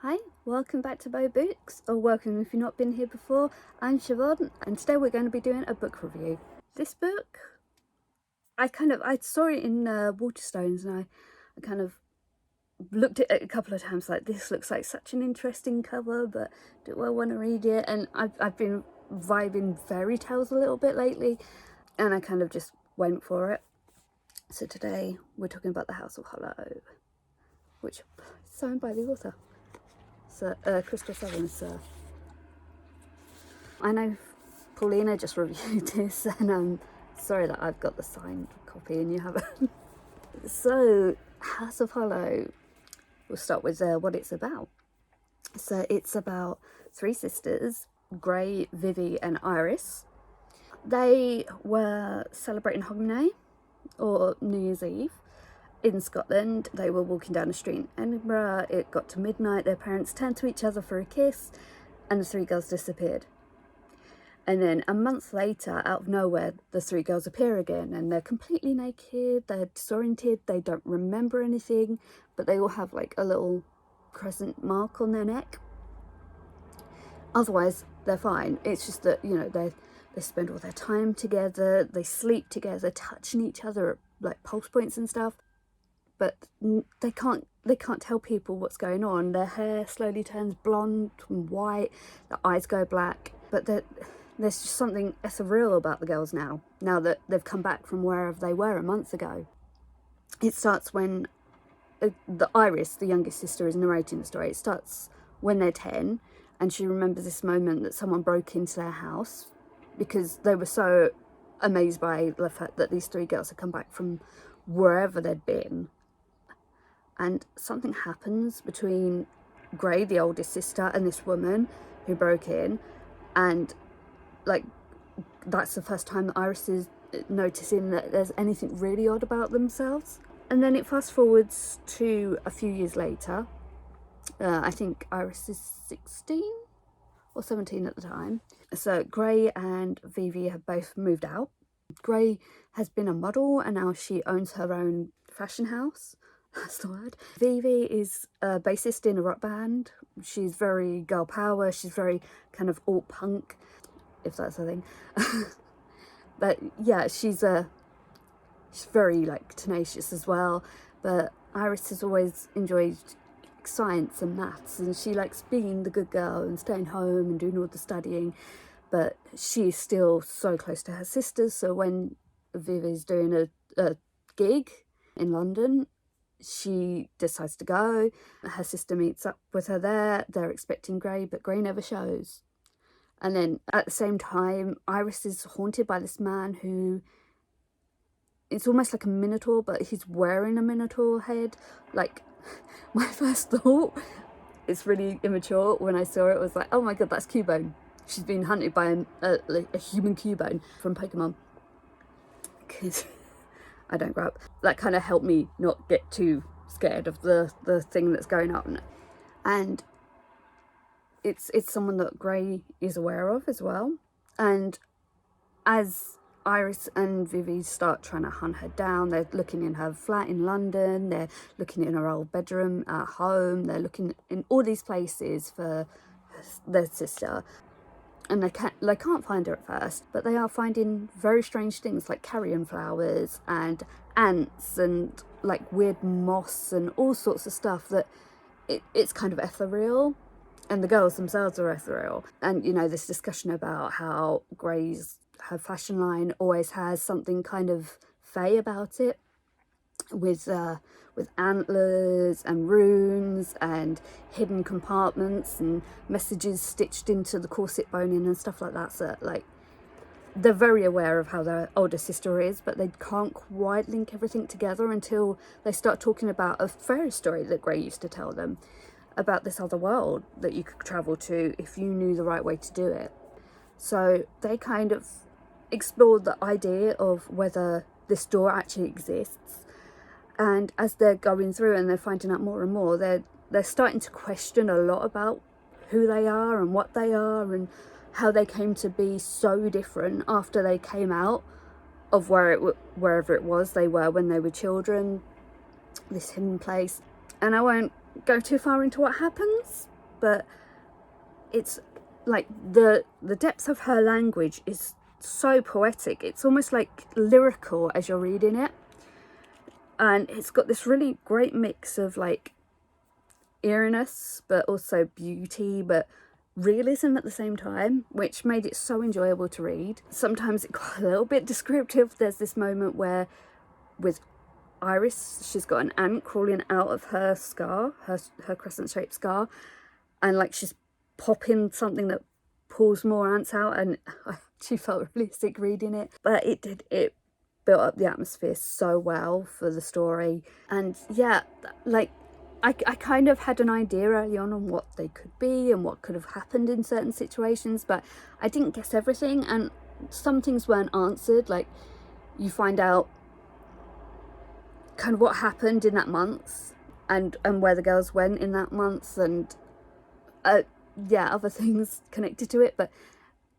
Hi, welcome back to Bow Books, or welcome if you've not been here before. I'm Siobhan, and today we're going to be doing a book review. This book, I saw it in Waterstones, and I kind of looked at it a couple of times like, this looks like such an interesting cover, but do I want to read it? And I've been vibing fairy tales a little bit lately, and I kind of just went for it. So today we're talking about The House of Hollow, which is signed by the author. So, Krystal Sutherland, sir. I know Paulina just reviewed this, and I'm sorry that I've got the signed copy and you haven't. So, House of Hollow, we'll start with what it's about. So, it's about three sisters, Gray, Vivi, and Iris. They were celebrating Hogmanay, or New Year's Eve, in Scotland. They were walking down the street in Edinburgh. It got to midnight. Their parents turned to each other for a kiss, and the three girls disappeared. And then a month later, out of nowhere, the three girls appear again, and they're completely naked, they're disoriented, they don't remember anything, but they all have like a little crescent mark on their neck. Otherwise, they're fine. It's just that, you know, they spend all their time together, they sleep together, touching each other at like pulse points and stuff. But they can't tell people what's going on. Their hair slowly turns blonde and white, their eyes go black. But there's just something ethereal about the girls now that they've come back from wherever they were a month ago. It starts when the Iris, the youngest sister, is narrating the story. It starts when they're 10, and she remembers this moment that someone broke into their house because they were so amazed by the fact that these three girls had come back from wherever they'd been. And something happens between Gray, the oldest sister, and this woman who broke in, and like that's the first time that Iris is noticing that there's anything really odd about themselves. And then it fast forwards to a few years later. I think Iris is 16 or 17 at the time. So Gray and Vivi have both moved out. Gray has been a model, and now she owns her own fashion house. That's the word. Vivi is a bassist in a rock band. She's very girl power. She's very kind of alt punk, if that's a thing. But yeah, she's very like tenacious as well. But Iris has always enjoyed science and maths, and she likes being the good girl and staying home and doing all the studying. But she's still so close to her sisters. So when Vivi's doing a gig in London, she decides to go. Her sister meets up with her there. They're expecting Gray, but Gray never shows. And then at the same time, Iris is haunted by this man who, it's almost like a minotaur, but he's wearing a minotaur head. Like, my first thought, it's really immature, when I saw it was like, oh my god, that's Cubone. She's being hunted by a human Cubone from Pokemon. Because I don't grow up. That kind of helped me not get too scared of the thing that's going on. And it's someone that Gray is aware of as well. And as Iris and Vivi start trying to hunt her down, they're looking in her flat in London, they're looking in her old bedroom at home, they're looking in all these places for their sister. And they can't find her at first, but they are finding very strange things like carrion flowers and ants and like weird moss and all sorts of stuff that it's kind of ethereal, and the girls themselves are ethereal. And you know, this discussion about how her fashion line always has something kind of fey about it, with antlers and runes and hidden compartments and messages stitched into the corset boning and stuff like that. So like, they're very aware of how their older sister is, but they can't quite link everything together until they start talking about a fairy story that Gray used to tell them about this other world that you could travel to if you knew the right way to do it. So they kind of explored the idea of whether this door actually exists. And as they're going through and they're finding out more and more, they're starting to question a lot about who they are and what they are and how they came to be so different after they came out of wherever it was they were when they were children, this hidden place. And I won't go too far into what happens, but it's like the depth of her language is so poetic. It's almost like lyrical as you're reading it, and it's got this really great mix of like eeriness but also beauty but realism at the same time, which made it so enjoyable to read. Sometimes it got a little bit descriptive. There's this moment where with Iris, she's got an ant crawling out of her scar, her crescent shaped scar, and like she's popping something that pulls more ants out, and I actually felt really sick reading it, but it built up the atmosphere so well for the story. And yeah, like I kind of had an idea early on what they could be and what could have happened in certain situations, but I didn't guess everything, and some things weren't answered. Like you find out kind of what happened in that month and where the girls went in that month, and yeah, other things connected to it, but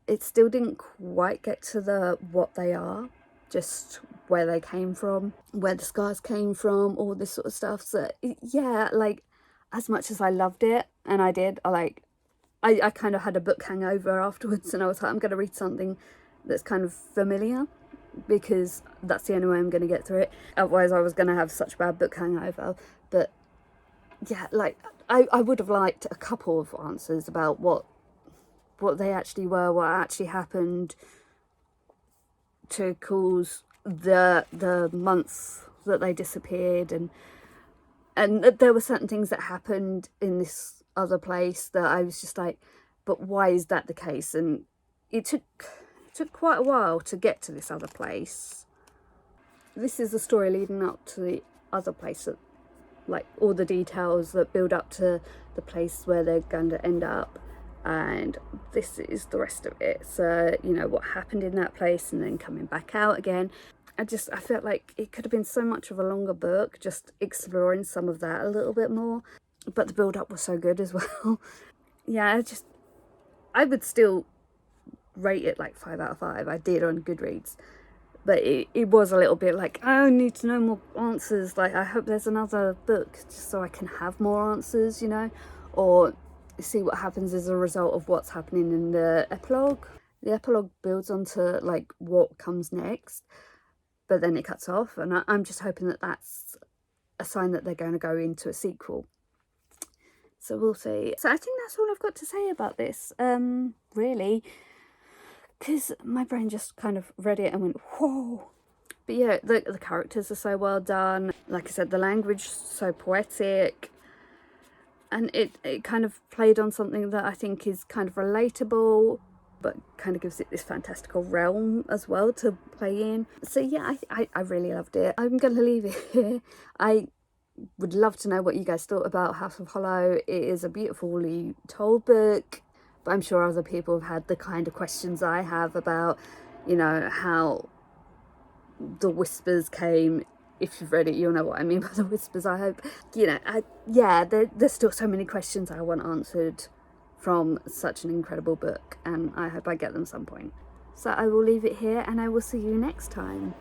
it still didn't quite get to the what they are, just where they came from, where the scars came from, all this sort of stuff. So yeah, like as much as I loved it, and I did, I kind of had a book hangover afterwards, and I was like, I'm going to read something that's kind of familiar, because that's the only way I'm going to get through it. Otherwise I was going to have such a bad book hangover. But yeah, like I would have liked a couple of answers about what they actually were, what actually happened to cause the months that they disappeared, and there were certain things that happened in this other place that I was just like, but why is that the case? And it took quite a while to get to this other place. This is the story leading up to the other place, that like all the details that build up to the place where they're going to end up, and this is the rest of it. So, you know, what happened in that place and then coming back out again. I felt like it could have been so much of a longer book, just exploring some of that a little bit more, but the build up was so good as well. Yeah, I would still rate it like 5 out of 5. I did on Goodreads, but it was a little bit like, I need to know more answers. Like, I hope there's another book just so I can have more answers, you know, or see what happens as a result of what's happening in the epilogue. The epilogue builds onto like what comes next, but then it cuts off, and I'm just hoping that that's a sign that they're going to go into a sequel. So we'll see. So I think that's all I've got to say about this, really, because my brain just kind of read it and went, whoa. But yeah, the characters are so well done. Like I said, the language so poetic, and it kind of played on something that I think is kind of relatable, but kind of gives it this fantastical realm as well to play in. So yeah, I really loved it. I'm going to leave it here. I would love to know what you guys thought about House of Hollow. It is a beautifully told book, but I'm sure other people have had the kind of questions I have about, you know, how the whispers came. If you've read it, you'll know what I mean by the whispers, I hope. You know, yeah, there's still so many questions I want answered from such an incredible book, and I hope I get them some point. So I will leave it here, and I will see you next time.